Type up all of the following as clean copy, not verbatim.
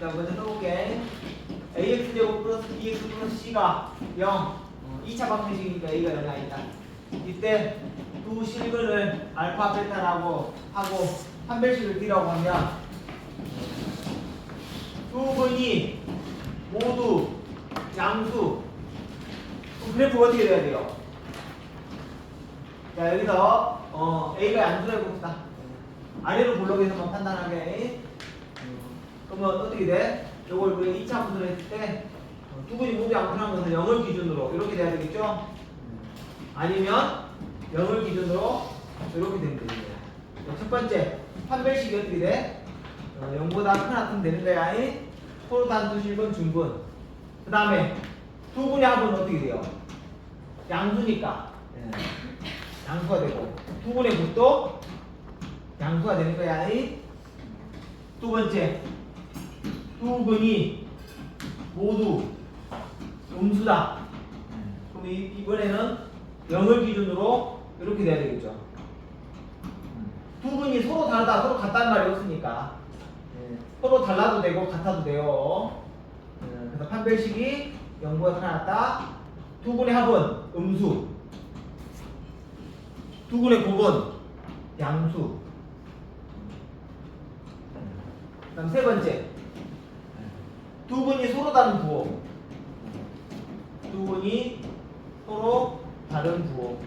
자, 먼저 써볼게. ax제곱 플러스 bx 플러스 c가 0. 2차 방정식이니까 a가 0이 아니다. 이때 두 실근을 알파, 베타라고 하고 판별식을 띠라고 하면 두 분이 모두 양수. 그래프 어떻게 돼야 돼요? 자, 여기서 a가 양수라 해봅시다. 아래로 블록에서만 판단하게. 그러면 어떻게 돼? 요걸 우리가 2차 함수를 했을 때 두 분이 모두 양수라는 것은 0을 기준으로 이렇게 돼야 되겠죠? 아니면 0을 기준으로 이렇게 되면 됩니다. 첫 번째 판별식이 어떻게 돼? 0보다 큰 합은 되는 거야. 서로 단수 실분 중분. 그 다음에 두 분의 합은 어떻게 돼요? 양수니까 양수가 되고 두 분의 곱도 양수가 되는 거야. 두 번째 두 분이 모두 음수다. 그럼 이번에는 0을 기준으로 이렇게 돼야 되겠죠. 두 분이 서로 다르다, 서로 같다는 말이 없으니까 서로 달라도 되고 같아도 돼요. 그래서 판별식이 0보다 크나 같다. 두 분의 합은 음수, 두 분의 곱은 양수. 그다음 세 번째 두 분이 서로 다른 부호, 두 분이 서로 다른 부호.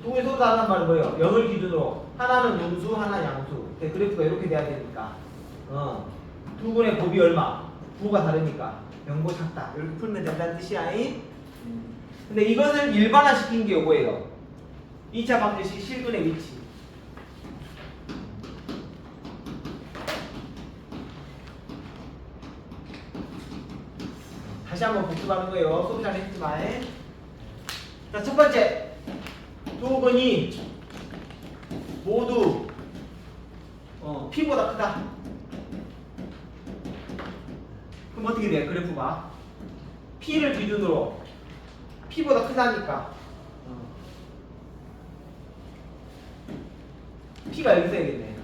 두 분이 서로 다른 말은 뭐예요? 0을 기준으로 하나는 음수, 하나는 양수. 그래프가 이렇게 돼야 되니까 두 분의 곱이 얼마? 부호가 다르니까 0보다 작다. 이렇게 풀면 된다는 뜻이야. 근데 이것을 일반화시킨 게 요거예요. 2차 방정식 실근의 위치. 다시 한번 복습하는 거예요. 수업 잘 했지만. 자, 첫 번째. 두 분이 모두 P보다 크다. 그럼 어떻게 돼? 그래프가 P를 기준으로 P보다 크다니까 P가 여기 있어야겠네.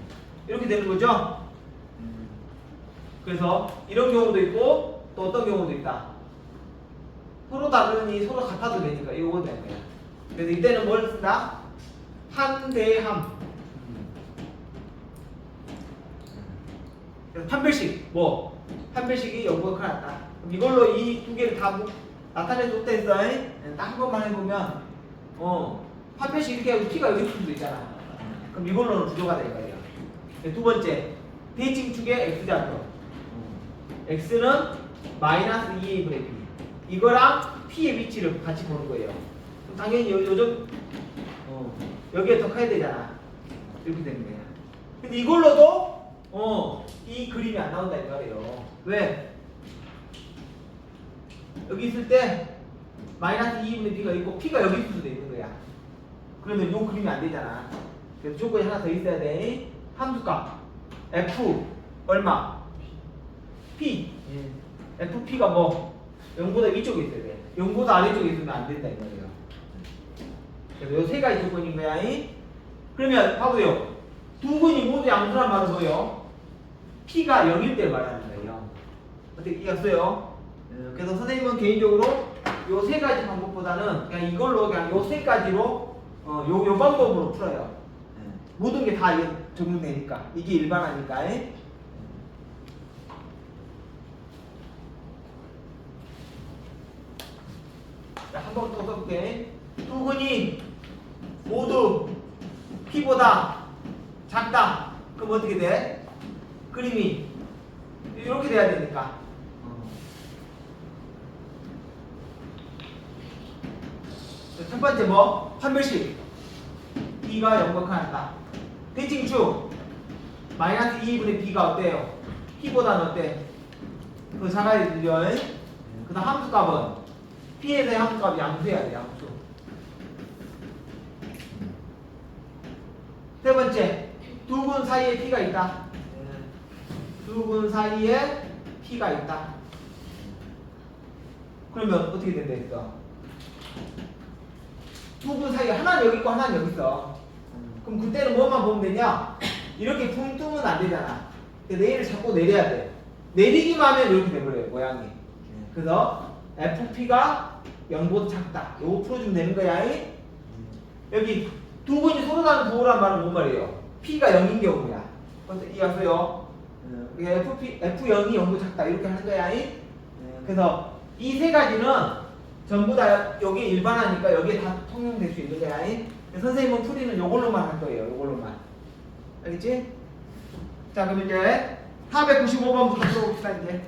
이렇게 되는 거죠? 그래서 이런 경우도 있고 또 어떤 경우도 있다. 서로 다르니 서로 같아도 되니까 이거 되는 거야. 그래서 이때는 뭘 쓴다? 한대함. 그래서 판별식 판별식이 0보다 크나 같다. 그럼 이걸로 이 두 개를 다 나타내줬다 했어. 딱 한 번만 해보면 판별식 이렇게 하고 P가 여기 있을 수도 있잖아. 그럼 이걸로는 부족하다 이거예요. 두 번째 대칭축의 X좌표. X는 마이너스 2A분의 B. 이거랑 P의 위치를 같이 보는 거예요. 그럼 당연히 요즘 여기에 더 커야 되잖아. 이렇게 되는 거야. 근데 이걸로도 이 그림이 안 나온다 이 말이에요. 왜? 여기 있을 때 마이너스 2분의 B가 있고 P가 여기 있을 수도 있는 거야. 그러면 요 그림이 안 되잖아. 그래서 조건이 하나 더 있어야 돼. 함수값 F 얼마? P. FP가 뭐 0보다 위쪽에 있어야 돼. 0보다 아래쪽에 있으면 안 된다 이 말이에요. 그래서 요 세 가지 조건인 거야. 그러면 봐보세요. 두 분이 모두 양수란 말은 뭐예요? P가 0일 때 말하는 거예요. 어떻게 이해했어요? 그래서 선생님은 개인적으로 요 세 가지 방법보다는 그냥 이걸로 그냥 요 세 가지로 요 방법으로 풀어요. 모든 게 다 적용되니까 이게 일반화니까. 한 번 더 써볼게. 두 분이 모두 P보다 작다. 그럼 어떻게 돼? 그림이 이렇게 돼야 되니까. 첫 번째 뭐? 판별식. B가 0보다 크다. 대칭축. 마이너스 2분의 B가 어때요? P보다는 어때? 더 작아야 되죠? 그 다음 함수값은 P에서의 함수값이 양수해야 돼, 양수. 세 번째, 두 분 사이에 P가 있다. 두 분 사이에 P가 있다. 그러면 어떻게 된다 했어? 두 분 사이에 하나는 여기 있고 하나는 여기 있어. 그럼 그때는 뭐만 보면 되냐? 이렇게 붕 뜨면 안 되잖아. 근데 A를 자꾸 내려야 돼. 내리기만 하면 이렇게 돼버려요, 모양이. 그래서 FP가 0보다 작다. 요거 풀어주면 되는 거야. 여기 두 분이 서로 다른 부호란 말은 뭔 말이에요? P가 0인 경우야. 그래서 이해하세요? F0이 0보다 작다. 이렇게 하는 거야. 그래서 이 세 가지는 전부 다 여기 일반화니까 여기에 다 통용될 수 있는 거야. 선생님은 풀이는 요걸로만 할 거예요. 요걸로만. 알겠지? 자, 그럼 이제 495번부터 풀어봅시다, 이제.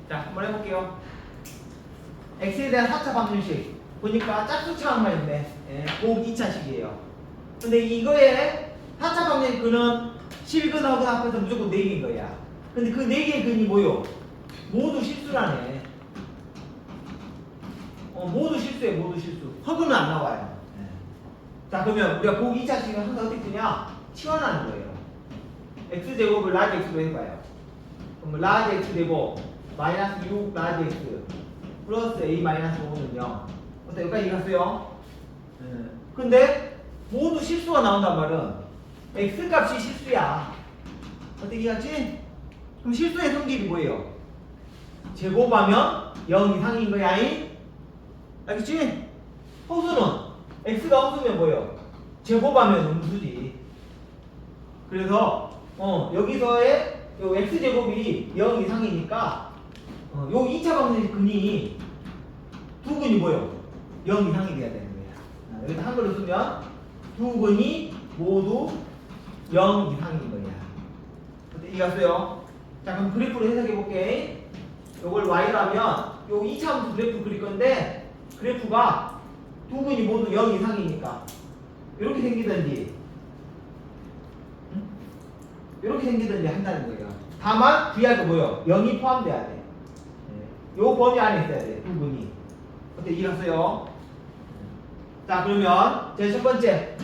자, 한번 해볼게요. x에 대한 4차 방정식 보니까 짝수차항만 있네. 곱 2차식이에요. 근데 이거에 4차 방정식 근은 실근하고 합해서 무조건 4개인 거야. 근데 그 4개의 근이 뭐요? 모두 실수라네. 모두 실수에 모두 실수. 허근은 안 나와요. 자, 그러면 우리가 곱 2차식은 항상 어떻게 뜨냐? 치환하는 거예요. x제곱을 라지 x로 해봐요. 그럼 라지 x 되고 마이너스 6 라지 x 플러스 a 마이너스 5는 0. 어때? 여기까지 갔어요? 근데 모두 실수가 나온단 말은 x 값이 실수야. 어떻게 이해하지? 그럼 실수의 성질이 뭐예요? 제곱하면 0 이상인 거야. 알겠지? 허수는 x가 허수면 뭐예요? 제곱하면 음수지. 그래서 여기서의 요 x제곱이 0 이상이니까 요 2차 방정식 근이 두 근이 뭐예요? 0 이상이 돼야 되는 거야. 여기다 한글로 쓰면 두 근이 모두 0 이상인 거야. 어때? 이해갔어요? 자, 그럼 그래프로 해석해 볼게. 요걸 y라면 요 2차 함수 그래프 그릴 건데 그래프가 두 근이 모두 0 이상이니까 이렇게 생기든지 이렇게 생기든지 한다는 거예요. 다만 뒤에도 뭐요? 0이 포함돼야 돼. 요 범위 안에 있어야 돼. 두 분이. 어때? 이해갔어요? 자, 그러면 제 첫 번째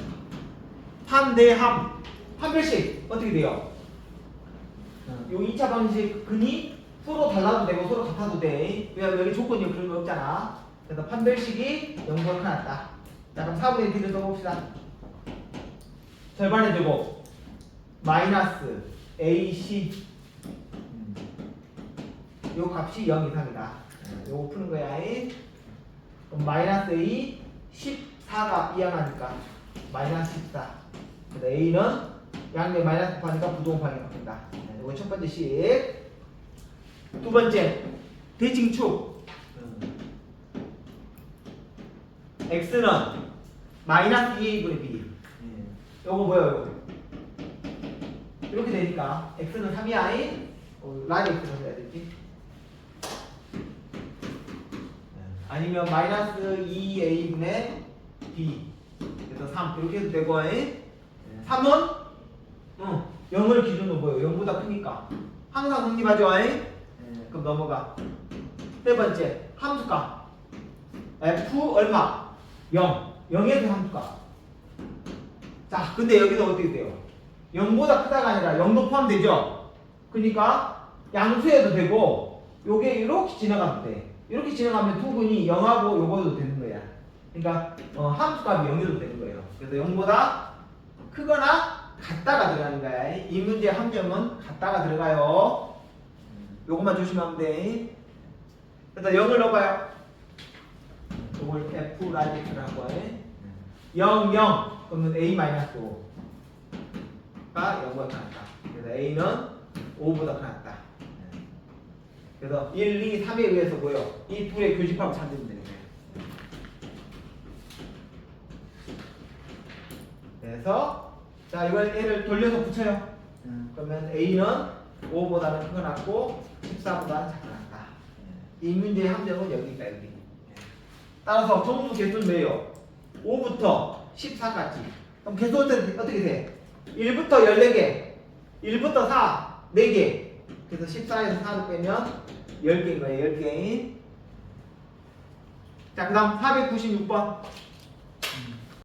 함 대 함. 판별식 어떻게 돼요? 요 2차 방식 근이 서로 달라도 되고 서로 같아도 돼. 왜냐면 여기 조건이 그런 거 없잖아. 그래서 판별식이 0보다 크다. 자, 그럼 4분의 1을 써봅시다. 절반의 제곱 마이너스 AC 요 값이 0 이상이다. 요거 푸는 거야. 그럼 마이너스 A 14가 이항하니까 마이너스 14. 그래서 A는 양면 마이너스 곱하니까 부동항이 바뀐다. 요거 첫 번째 식. 두 번째 대칭축. X는 마이너스 2A분의 B. 요거 뭐예요? 이렇게 되니까 X는 3이야. 라지 X로 해야 되지. 아니면 마이너스 2a분의 b 그래서 3 이렇게 해도 되고 3은 0을 기준으로 뭐예요? 0보다 크니까 항상 성립하죠. 그럼 넘어가. 세 번째 함수값 f 얼마? 0 0에서 함수값. 자, 근데 여기서 어떻게 돼요? 0보다 크다가 아니라 0도 포함되죠? 그러니까 양수해도 되고 요게 이렇게 지나가도 돼. 이렇게 진행하면 두근이 0하고 요거도 되는 거야. 그러니까 함수값이 0이도 되는 거예요. 그래서 0보다 크거나 같다가 들어가는 거야. 이 문제의 함정은 같다가 들어가요. 요것만 조심하면 돼. 그래서 0을 넣어봐요. 요걸 F 라지크라고 해. 0, 0. 그러면 A-5가 0보다 크다. 그래서 A는 5보다 크다. 그래서 1, 2, 3에 의해서 뭐요? 이 둘의 교집합을 찾으면 되는 거예요. 그래서 자 이걸 A를 돌려서 붙여요. 그러면 A는 5보다는 크거 같고 14보다는 작거 같다. 이 문제의 함정은 여기니까 여기. 따라서 정수 개수는 뭐예요? 5부터 14까지. 그럼 개수 어떻게 돼? 1부터 14개, 1부터 4, 4개. 그래서 14에서 4를 빼면 10개인 거예요. 10개인. 자, 그 다음 496번.